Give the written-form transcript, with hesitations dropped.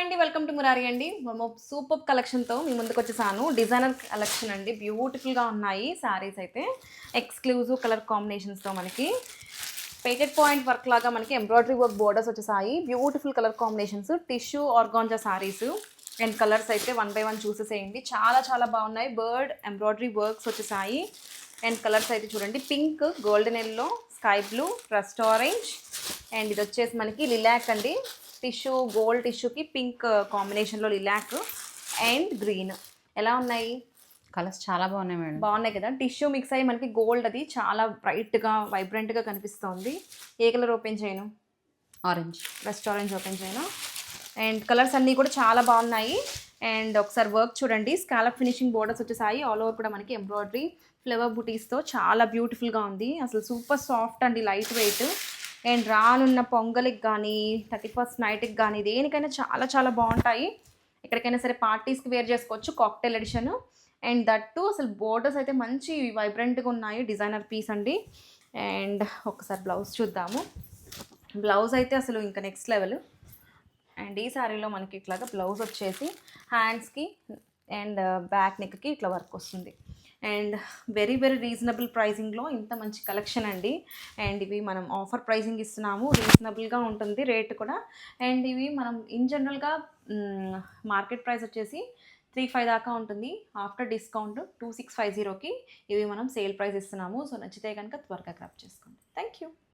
అండి. Welcome to Murari అండి. Super కలెక్షన్‌తో మీ ముందుకొచ్చేసాను. Designer collection అండి. బ్యూటిఫుల్‌గా ఉన్నాయి శారీస్ అయితే. ఎక్స్‌క్లూజివ్ కలర్ కాంబినేషన్స్‌తో మనకి పేటెడ్ పాయింట్ వర్క్ లాగా మనకి ఎంబ్రాయిడరీ వర్క్ బోర్డర్స్ వచ్చేసాయి. Beautiful colour combinations. Tissue organza saris and colours అయితే వన్ బై వన్ చూసేసేయండి. చాలా చాలా బాగున్నాయి. బర్డ్ ఎంబ్రాయిడరీ వర్క్స్ వచ్చేసాయి. అండ్ కలర్స్ అయితే చూడండి. Pink, golden yellow, sky blue, rust orange and ఇది వచ్చేసి మనకి లిలాక్ అండి. టిష్యూ గోల్డ్ టిష్యూకి పింక్ కాంబినేషన్లో లిలాక్ అండ్ గ్రీన్. ఎలా ఉన్నాయి? కలర్స్ చాలా బాగున్నాయి మేడం. బాగున్నాయి కదా. టిష్యూ మిక్స్ అయ్యి మనకి గోల్డ్ అది చాలా బ్రైట్గా వైబ్రెంట్గా కనిపిస్తుంది. ఏ కలర్ ఓపెన్ చేయను? ఆరెంజ్. రస్ట్ ఆరెంజ్ ఓపెన్ చేయను. అండ్ కలర్స్ అన్నీ కూడా చాలా బాగున్నాయి. అండ్ ఒకసారి వర్క్ చూడండి. స్కాలప్ ఫినిషింగ్ బోర్డర్స్ వచ్చేసాయి. ఆల్ ఓవర్ కూడా మనకి ఎంబ్రాయిడరీ ఫ్లవర్ బుటీస్తో చాలా బ్యూటిఫుల్గా ఉంది. అసలు సూపర్ సాఫ్ట్ అండి, లైట్ వెయిట్. అండ్ రానున్న పొంగలికి కానీ 31st నైట్కి కానీ దేనికైనా చాలా చాలా బాగుంటాయి. ఎక్కడికైనా సరే పార్టీస్కి వేర్ చేసుకోవచ్చు. కాక్టైల్ ఎడిషన్ అండ్ దట్టు అసలు బోర్డర్స్ అయితే మంచి వైబ్రెంట్గా ఉన్నాయి. డిజైనర్ పీస్ అండి. అండ్ ఒకసారి బ్లౌజ్ చూద్దాము. బ్లౌజ్ అయితే అసలు ఇంకా నెక్స్ట్ లెవెల్. అండ్ ఈ శారీలో మనకి ఇట్లాగా బ్లౌజ్ వచ్చేసి హ్యాండ్స్కి అండ్ బ్యాక్ నెక్కి ఇట్లా వర్క్ వస్తుంది. అండ్ వెరీ వెరీ రీజనబుల్ ప్రైసింగ్లో ఇంత మంచి కలెక్షన్ అండి. అండ్ ఇవి మనం ఆఫర్ ప్రైసింగ్ ఇస్తున్నాము. రీజనబుల్గా ఉంటుంది రేట్ కూడా. అండ్ ఇవి మనం ఇన్ జనరల్గా మార్కెట్ ప్రైస్ వచ్చేసి 3,500 దాకా ఉంటుంది. ఆఫ్టర్ డిస్కౌంట్ 2,650కి ఇవి మనం సేల్ ప్రైస్ ఇస్తున్నాము. సో నచ్చితే కనుక త్వరగా గ్రాప్ చేసుకోండి. Thank you.